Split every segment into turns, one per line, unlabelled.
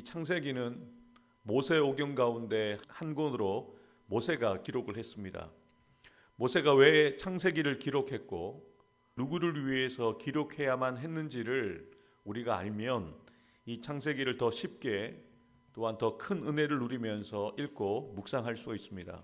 창세기는 모세오경 가운데 한 권으로 모세가 기록을 했습니다. 모세가 왜 창세기를 기록했고 누구를 위해서 기록해야만 했는지를 우리가 알면 이 창세기를 더 쉽게 또한 더 큰 은혜를 누리면서 읽고 묵상할 수 있습니다.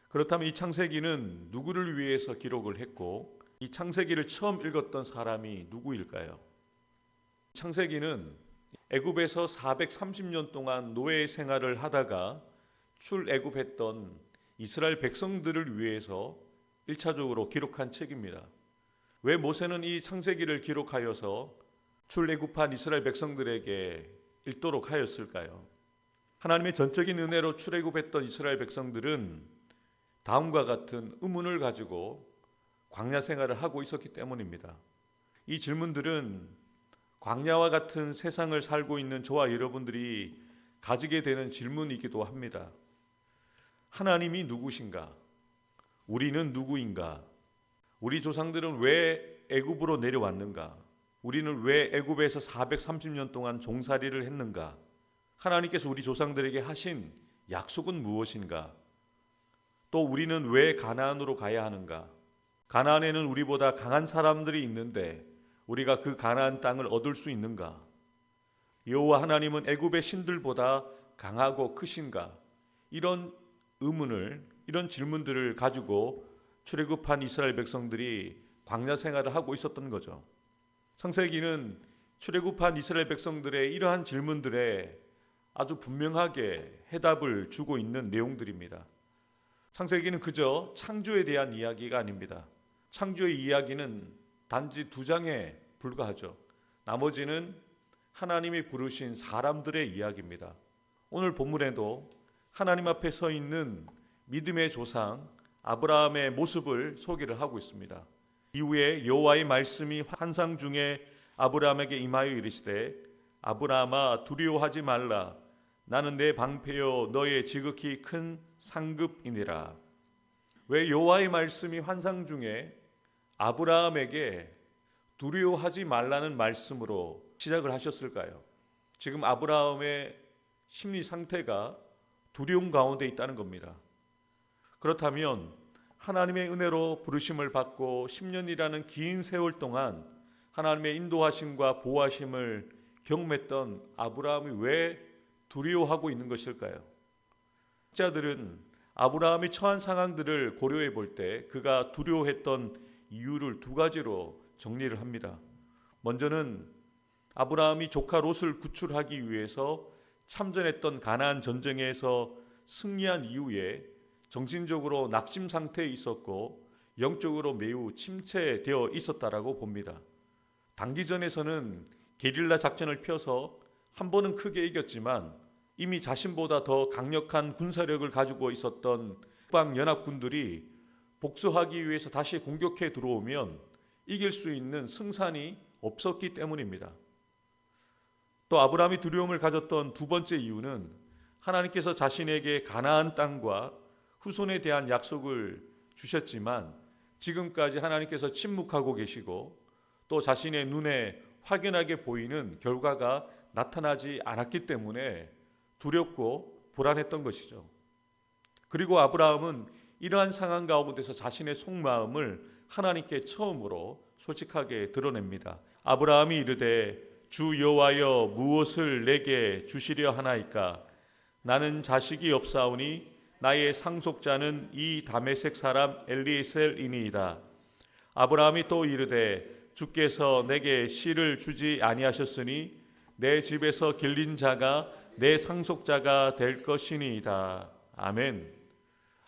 그렇다면 이 창세기는 누구를 위해서 기록을 했고 이 창세기를 처음 읽었던 사람이 누구일까요? 창세기는 애굽에서 430년 동안 노예 생활을 하다가 출애굽했던 이스라엘 백성들을 위해서 1차적으로 기록한 책입니다. 왜 모세는 이 창세기를 기록하여서 출애굽한 이스라엘 백성들에게 읽도록 하였을까요? 하나님의 전적인 은혜로 출애굽했던 이스라엘 백성들은 다음과 같은 의문을 가지고 광야 생활을 하고 있었기 때문입니다. 이 질문들은 광야와 같은 세상을 살고 있는 저와 여러분들이 가지게 되는 질문이기도 합니다. 하나님이 누구신가? 우리는 누구인가? 우리 조상들은 왜 애굽으로 내려왔는가? 우리는 왜 애굽에서 430년 동안 종살이를 했는가? 하나님께서 우리 조상들에게 하신 약속은 무엇인가? 또 우리는 왜 가나안으로 가야 하는가? 가나안에는 우리보다 강한 사람들이 있는데 우리가 그 가나안 땅을 얻을 수 있는가? 여호와 하나님은 애굽의 신들보다 강하고 크신가? 이런 의문을, 이런 질문들을 가지고 출애굽한 이스라엘 백성들이 광야 생활을 하고 있었던 거죠. 창세기는 출애굽한 이스라엘 백성들의 이러한 질문들에 아주 분명하게 해답을 주고 있는 내용들입니다. 창세기는 그저 창조에 대한 이야기가 아닙니다. 창조의 이야기는 단지 2장에 불과하죠. 나머지는 하나님이 부르신 사람들의 이야기입니다. 오늘 본문에도 하나님 앞에 서 있는 믿음의 조상 아브라함의 모습을 소개를 하고 있습니다. 이후에 여호와의 말씀이 환상 중에 아브라함에게 임하여 이르시되 아브라함아 두려워하지 말라 나는 내 방패요 너의 지극히 큰 상급이니라. 왜 여호와의 말씀이 환상 중에 아브라함에게 두려워하지 말라는 말씀으로 시작을 하셨을까요? 지금 아브라함의 심리 상태가 두려움 가운데 있다는 겁니다. 그렇다면 하나님의 은혜로 부르심을 받고 10년이라는 긴 세월 동안 하나님의 인도하심과 보호하심을 경험했던 아브라함이 왜 두려워하고 있는 것일까요? 학자들은 아브라함이 처한 상황들을 고려해 볼 때 그가 두려워했던 이유를 2가지로 정리를 합니다. 먼저는 아브라함이 조카 롯을 구출하기 위해서 참전했던 가나안 전쟁에서 승리한 이후에 정신적으로 낙심 상태에 있었고 영적으로 매우 침체되어 있었다라고 봅니다. 단기전에서는 게릴라 작전을 펴서 한 번은 크게 이겼지만 이미 자신보다 더 강력한 군사력을 가지고 있었던 북방 연합군들이 복수하기 위해서 다시 공격해 들어오면 이길 수 있는 승산이 없었기 때문입니다. 또 아브라함이 두려움을 가졌던 2번째 이유는 하나님께서 자신에게 가나안 땅과 후손에 대한 약속을 주셨지만 지금까지 하나님께서 침묵하고 계시고 또 자신의 눈에 확연하게 보이는 결과가 나타나지 않았기 때문에 두렵고 불안했던 것이죠. 그리고 아브라함은 이러한 상황 가운데서 자신의 속마음을 하나님께 처음으로 솔직하게 드러냅니다. 아브라함이 이르되 주 여호와여 무엇을 내게 주시려 하나이까? 나는 자식이 없사오니 나의 상속자는 이 다메섹 사람 엘리에셀이니이다. 아브라함이 또 이르되 주께서 내게 씨를 주지 아니하셨으니 내 집에서 길린 자가 내 상속자가 될 것이니이다. 아멘.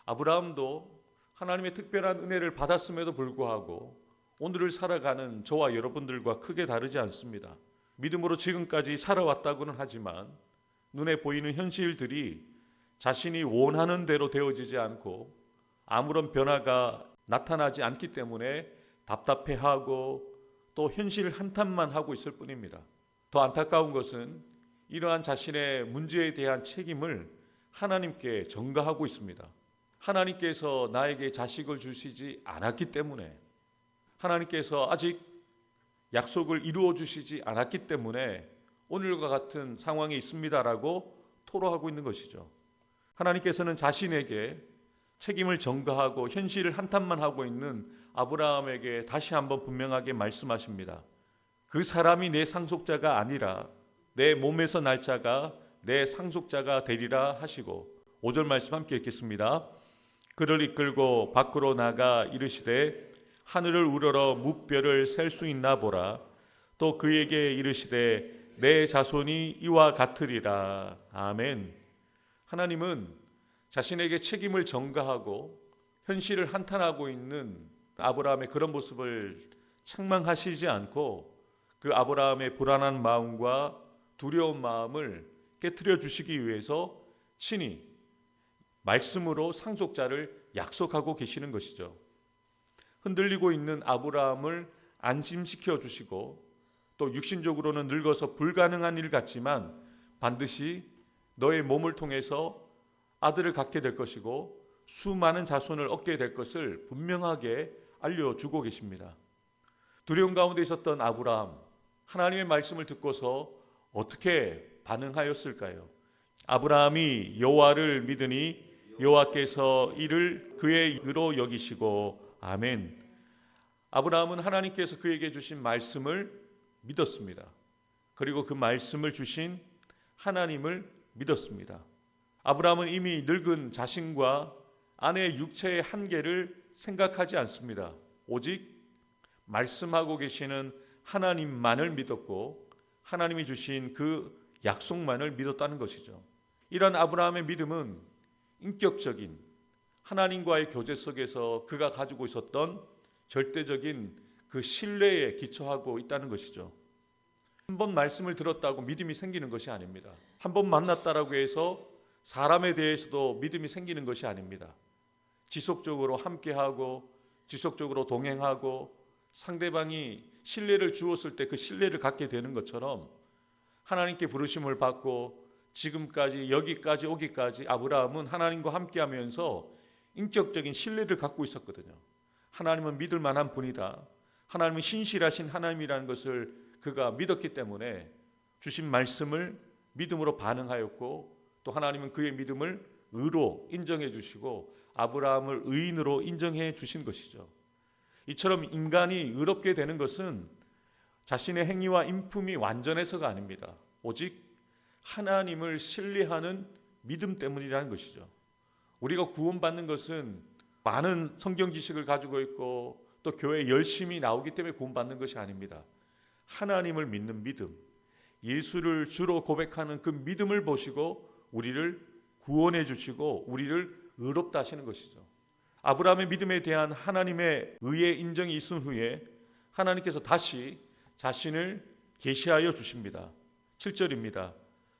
아브라함도 하나님의 특별한 은혜를 받았음에도 불구하고 오늘을 살아가는 저와 여러분들과 크게 다르지 않습니다. 믿음으로 지금까지 살아왔다고는 하지만 눈에 보이는 현실들이 자신이 원하는 대로 되어지지 않고 아무런 변화가 나타나지 않기 때문에 답답해하고 또 현실 한탄만 하고 있을 뿐입니다. 더 안타까운 것은 이러한 자신의 문제에 대한 책임을 하나님께 전가하고 있습니다. 하나님께서 나에게 자식을 주시지 않았기 때문에, 하나님께서 아직 약속을 이루어 주시지 않았기 때문에 오늘과 같은 상황에 있습니다라고 토로하고 있는 것이죠. 하나님께서는 자신에게 책임을 전가하고 현실을 한탄만 하고 있는 아브라함에게 다시 한번 분명하게 말씀하십니다. 그 사람이 내 상속자가 아니라 내 몸에서 날 자가 내 상속자가 되리라 하시고, 5절 말씀 함께 읽겠습니다. 그를 이끌고 밖으로 나가 이르시되 하늘을 우러러 무뼈를 셀 수 있나 보라. 또 그에게 이르시되 내 자손이 이와 같으리라. 아멘. 하나님은 자신에게 책임을 전가하고 현실을 한탄하고 있는 아브라함의 그런 모습을 책망하시지 않고 그 아브라함의 불안한 마음과 두려운 마음을 깨트려 주시기 위해서 친히 말씀으로 상속자를 약속하고 계시는 것이죠. 흔들리고 있는 아브라함을 안심시켜 주시고, 또 육신적으로는 늙어서 불가능한 일 같지만 반드시 너의 몸을 통해서 아들을 갖게 될 것이고 수많은 자손을 얻게 될 것을 분명하게 알려주고 계십니다. 두려움 가운데 있었던 아브라함, 하나님의 말씀을 듣고서 어떻게 반응하였을까요? 아브라함이 여호와를 믿으니 여호와께서 이를 그의 의로 여기시고, 아멘. 아브라함은 하나님께서 그에게 주신 말씀을 믿었습니다. 그리고 그 말씀을 주신 하나님을 믿었습니다. 아브라함은 이미 늙은 자신과 아내의 육체의 한계를 생각하지 않습니다. 오직 말씀하고 계시는 하나님만을 믿었고 하나님이 주신 그 약속만을 믿었다는 것이죠. 이런 아브라함의 믿음은 인격적인 하나님과의 교제 속에서 그가 가지고 있었던 절대적인 그 신뢰에 기초하고 있다는 것이죠. 한 번 말씀을 들었다고 믿음이 생기는 것이 아닙니다. 한 번 만났다라고 해서 사람에 대해서도 믿음이 생기는 것이 아닙니다. 지속적으로 함께하고 지속적으로 동행하고 상대방이 신뢰를 주었을 때 그 신뢰를 갖게 되는 것처럼 하나님께 부르심을 받고 지금까지 여기까지 오기까지 아브라함은 하나님과 함께하면서 인격적인 신뢰를 갖고 있었거든요. 하나님은 믿을 만한 분이다. 하나님은 신실하신 하나님이라는 것을 그가 믿었기 때문에 주신 말씀을 믿음으로 반응하였고, 또 하나님은 그의 믿음을 의로 인정해 주시고 아브라함을 의인으로 인정해 주신 것이죠. 이처럼 인간이 의롭게 되는 것은 자신의 행위와 인품이 완전해서가 아닙니다. 오직 하나님을 신뢰하는 믿음 때문이라는 것이죠. 우리가 구원받는 것은 많은 성경 지식을 가지고 있고 또 교회에 열심히 나오기 때문에 구원받는 것이 아닙니다. 하나님을 믿는 믿음, 예수를 주로 고백하는 그 믿음을 보시고 우리를 구원해 주시고 우리를 의롭다 하시는 것이죠. 아브라함의 믿음에 대한 하나님의 의의 인정이 있은 후에 하나님께서 다시 자신을 계시하여 주십니다. 7절입니다.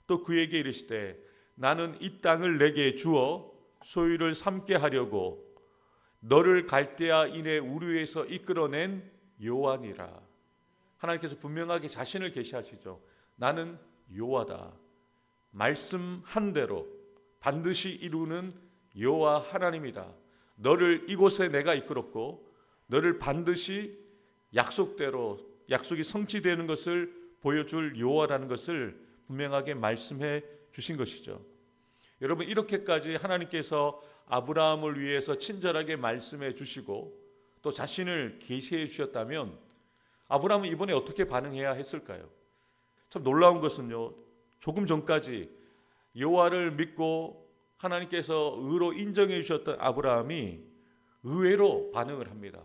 또 그에게 이르시되 나는 이 땅을 내게 주어 소유를 삼게 하려고 너를 갈대아 인의 우르에서 이끌어낸 여호와니라. 하나님께서 분명하게 자신을 계시하시죠. 나는 여호와다. 말씀한 대로 반드시 이루는 여호와 하나님이다. 너를 이곳에 내가 이끌었고 너를 반드시 약속대로 약속이 성취되는 것을 보여줄 여호와라는 것을 분명하게 말씀해 주신 것이죠. 여러분, 이렇게까지 하나님께서 아브라함을 위해서 친절하게 말씀해 주시고 또 자신을 계시해 주셨다면 아브라함은 이번에 어떻게 반응해야 했을까요? 참 놀라운 것은요, 조금 전까지 여호와를 믿고 하나님께서 의로 인정해 주셨던 아브라함이 의외로 반응을 합니다.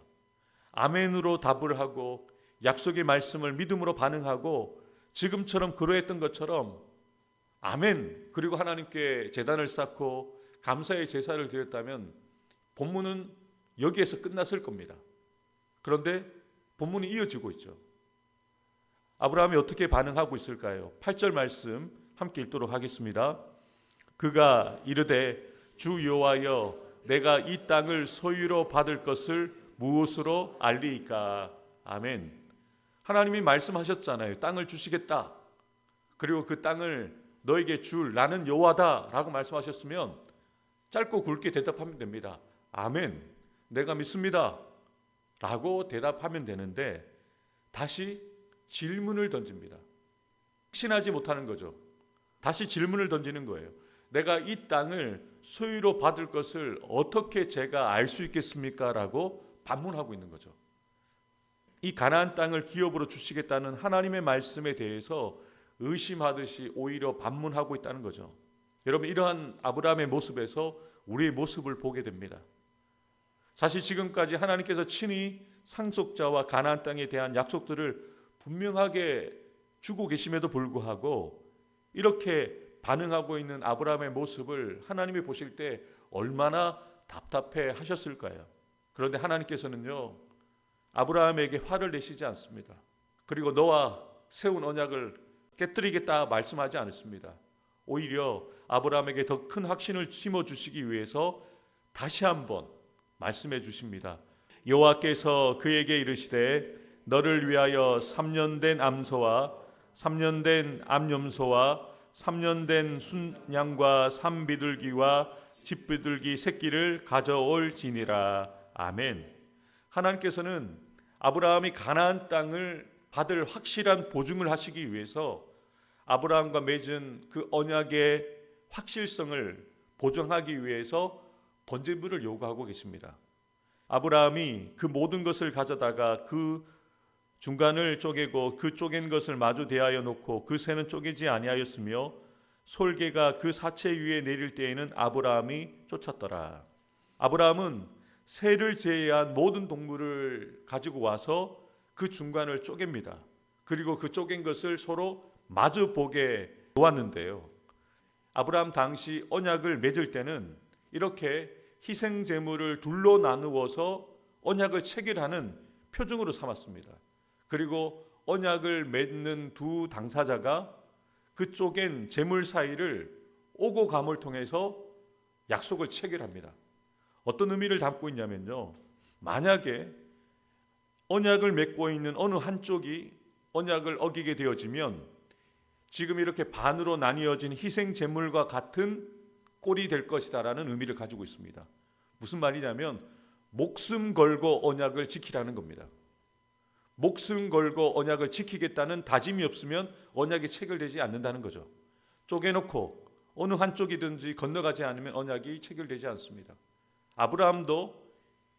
아멘으로 답을 하고 약속의 말씀을 믿음으로 반응하고 지금처럼 그러했던 것처럼 아멘, 그리고 하나님께 제단을 쌓고 감사의 제사를 드렸다면 본문은 여기에서 끝났을 겁니다. 그런데 본문이 이어지고 있죠. 아브라함이 어떻게 반응하고 있을까요? 8절 말씀 함께 읽도록 하겠습니다. 그가 이르되 주 여호와여 내가 이 땅을 소유로 받을 것을 무엇으로 알리이까? 아멘. 하나님이 말씀하셨잖아요. 땅을 주시겠다. 그리고 그 땅을 너에게 줄 나는 여호와다 라고 말씀하셨으면 짧고 굵게 대답하면 됩니다. 아멘, 내가 믿습니다 라고 대답하면 되는데 다시 질문을 던집니다. 확신하지 못하는 거죠. 다시 질문을 던지는 거예요. 내가 이 땅을 소유로 받을 것을 어떻게 제가 알 수 있겠습니까? 라고 반문하고 있는 거죠. 이 가나안 땅을 기업으로 주시겠다는 하나님의 말씀에 대해서 의심하듯이 오히려 반문하고 있다는 거죠. 여러분, 이러한 아브라함의 모습에서 우리의 모습을 보게 됩니다. 사실 지금까지 하나님께서 친히 상속자와 가나안 땅에 대한 약속들을 분명하게 주고 계심에도 불구하고 이렇게 반응하고 있는 아브라함의 모습을 하나님이 보실 때 얼마나 답답해 하셨을까요? 그런데 하나님께서는요, 아브라함에게 화를 내시지 않습니다. 그리고 너와 세운 언약을 깨뜨리겠다 말씀하지 않습니다. 오히려 아브라함에게 더 큰 확신을 심어주시기 위해서 다시 한번 말씀해 주십니다. 여호와께서 그에게 이르시되 너를 위하여 3년 된 암소와 3년 된 암염소와 3년 된 순양과 산비둘기와 집비둘기 새끼를 가져올지니라. 아멘. 하나님께서는 아브라함이 가나안 땅을 받을 확실한 보증을 하시기 위해서 아브라함과 맺은 그 언약의 확실성을 보증하기 위해서 번제물을 요구하고 계십니다. 아브라함이 그 모든 것을 가져다가 그 중간을 쪼개고 그 쪼갠 것을 마주 대하여 놓고 그 새는 쪼개지 아니하였으며 솔개가 그 사체 위에 내릴 때에는 아브라함이 쫓았더라. 아브라함은 새를 제외한 모든 동물을 가지고 와서 그 중간을 쪼갭니다. 그리고 그 쪼갠 것을 서로 마주 보게 놓았는데요. 아브라함 당시 언약을 맺을 때는 이렇게 희생 제물을 둘로 나누어서 언약을 체결하는 표징으로 삼았습니다. 그리고 언약을 맺는 두 당사자가 그 쪼갠 제물 사이를 오고 감을 통해서 약속을 체결합니다. 어떤 의미를 담고 있냐면요, 만약에 언약을 맺고 있는 어느 한쪽이 언약을 어기게 되어지면 지금 이렇게 반으로 나뉘어진 희생 제물과 같은 꼴이 될 것이다라는 의미를 가지고 있습니다. 무슨 말이냐면 목숨 걸고 언약을 지키라는 겁니다. 목숨 걸고 언약을 지키겠다는 다짐이 없으면 언약이 체결되지 않는다는 거죠. 쪼개놓고 어느 한쪽이든지 건너가지 않으면 언약이 체결되지 않습니다. 아브라함도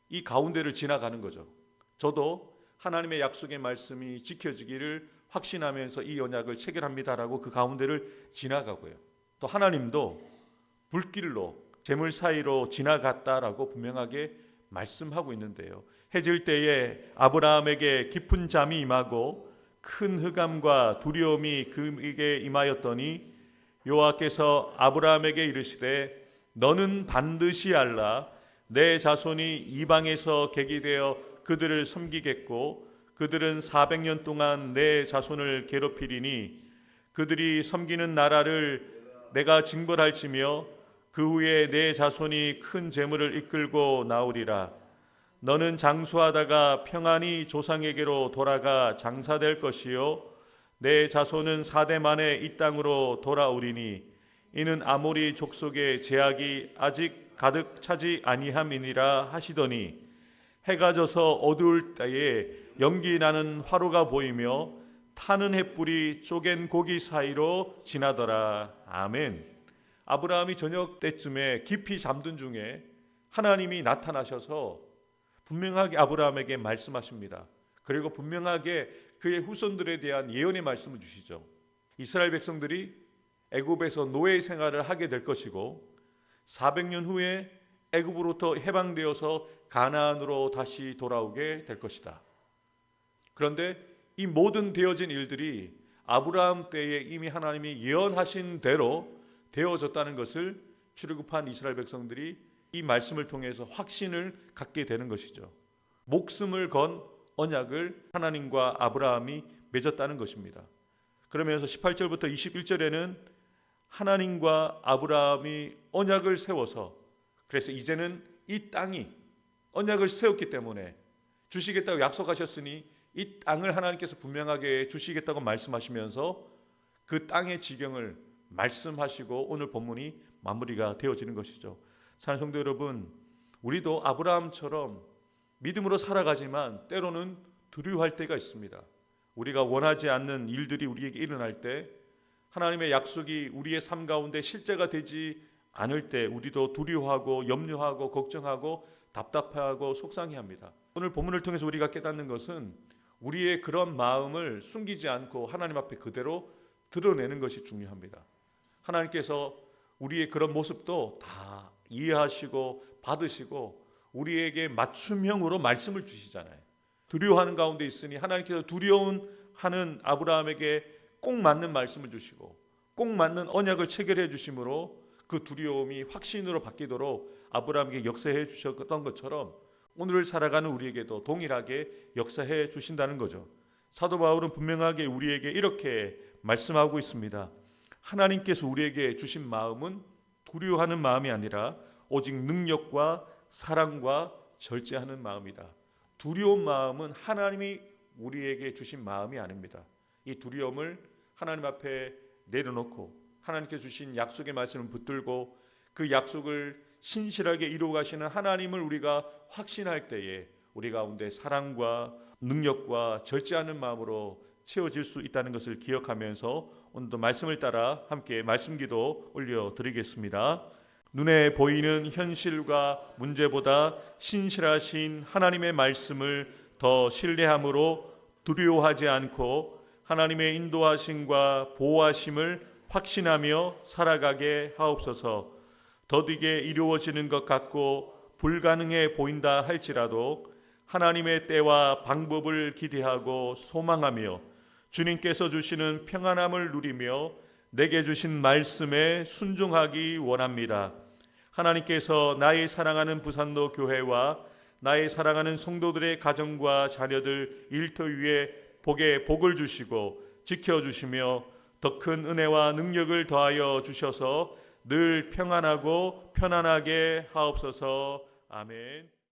이 가운데를 지나가는 거죠. 저도 하나님의 약속의 말씀이 지켜지기를 확신하면서 이 언약을 체결합니다라고 그 가운데를 지나가고요. 또 하나님도 불길로 재물 사이로 지나갔다라고 분명하게 말씀하고 있는데요. 해질 때에 아브라함에게 깊은 잠이 임하고 큰 흑암과 두려움이 그에게 임하였더니 여호와께서 아브라함에게 이르시되 너는 반드시 알라 내 자손이 이방에서 객이 되어 그들을 섬기겠고 그들은 400년 동안 내 자손을 괴롭히리니 그들이 섬기는 나라를 내가 징벌할지며 그 후에 내 자손이 큰 재물을 이끌고 나오리라. 너는 장수하다가 평안히 조상에게로 돌아가 장사될 것이요 내 자손은 4대 만에 이 땅으로 돌아오리니 이는 아모리 족속의 제약이 아직 가득 차지 아니함이니라 하시더니 해가 져서 어두울 때에 연기 나는 화로가 보이며 타는 횃불이 쪼갠 고기 사이로 지나더라. 아멘. 아브라함이 저녁 때쯤에 깊이 잠든 중에 하나님이 나타나셔서 분명하게 아브라함에게 말씀하십니다. 그리고 분명하게 그의 후손들에 대한 예언의 말씀을 주시죠. 이스라엘 백성들이 애굽에서 노예 생활을 하게 될 것이고 400년 후에 애굽으로부터 해방되어서 가나안으로 다시 돌아오게 될 것이다. 그런데 이 모든 되어진 일들이 아브라함 때에 이미 하나님이 예언하신 대로 되어졌다는 것을 출애굽한 이스라엘 백성들이 이 말씀을 통해서 확신을 갖게 되는 것이죠. 목숨을 건 언약을 하나님과 아브라함이 맺었다는 것입니다. 그러면서 18절부터 21절에는 하나님과 아브라함이 언약을 세워서 그래서 이제는 이 땅이 언약을 세웠기 때문에 주시겠다고 약속하셨으니 이 땅을 하나님께서 분명하게 주시겠다고 말씀하시면서 그 땅의 지경을 말씀하시고 오늘 본문이 마무리가 되어지는 것이죠. 사랑하는 성도 여러분, 우리도 아브라함처럼 믿음으로 살아가지만 때로는 두려워할 때가 있습니다. 우리가 원하지 않는 일들이 우리에게 일어날 때 하나님의 약속이 우리의 삶 가운데 실제가 되지 않을 때 우리도 두려워하고 염려하고 걱정하고 답답해하고 속상해합니다. 오늘 본문을 통해서 우리가 깨닫는 것은 우리의 그런 마음을 숨기지 않고 하나님 앞에 그대로 드러내는 것이 중요합니다. 하나님께서 우리의 그런 모습도 다 이해하시고 받으시고 우리에게 맞춤형으로 말씀을 주시잖아요. 두려워하는 가운데 있으니 하나님께서 두려워하는 아브라함에게 꼭 맞는 말씀을 주시고 꼭 맞는 언약을 체결해 주심으로 그 두려움이 확신으로 바뀌도록 아브라함에게 역사해 주셨던 것처럼 오늘을 살아가는 우리에게도 동일하게 역사해 주신다는 거죠. 사도 바울은 분명하게 우리에게 이렇게 말씀하고 있습니다. 하나님께서 우리에게 주신 마음은 두려워하는 마음이 아니라 오직 능력과 사랑과 절제하는 마음이다. 두려운 마음은 하나님이 우리에게 주신 마음이 아닙니다. 이 두려움을 하나님 앞에 내려놓고 하나님께 주신 약속의 말씀을 붙들고 그 약속을 신실하게 이루어 가시는 하나님을 우리가 확신할 때에 우리 가운데 사랑과 능력과 절제하는 마음으로 채워질 수 있다는 것을 기억하면서 오늘도 말씀을 따라 함께 말씀기도 올려드리겠습니다. 눈에 보이는 현실과 문제보다 신실하신 하나님의 말씀을 더 신뢰함으로 두려워하지 않고 하나님의 인도하심과 보호하심을 확신하며 살아가게 하옵소서. 더디게 이루어지는 것 같고 불가능해 보인다 할지라도 하나님의 때와 방법을 기대하고 소망하며 주님께서 주시는 평안함을 누리며 내게 주신 말씀에 순종하기 원합니다. 하나님께서 나의 사랑하는 부산로 교회와 나의 사랑하는 성도들의 가정과 자녀들 일터 위에 복에 복을 주시고 지켜주시며 더 큰 은혜와 능력을 더하여 주셔서 늘 평안하고 편안하게 하옵소서. 아멘.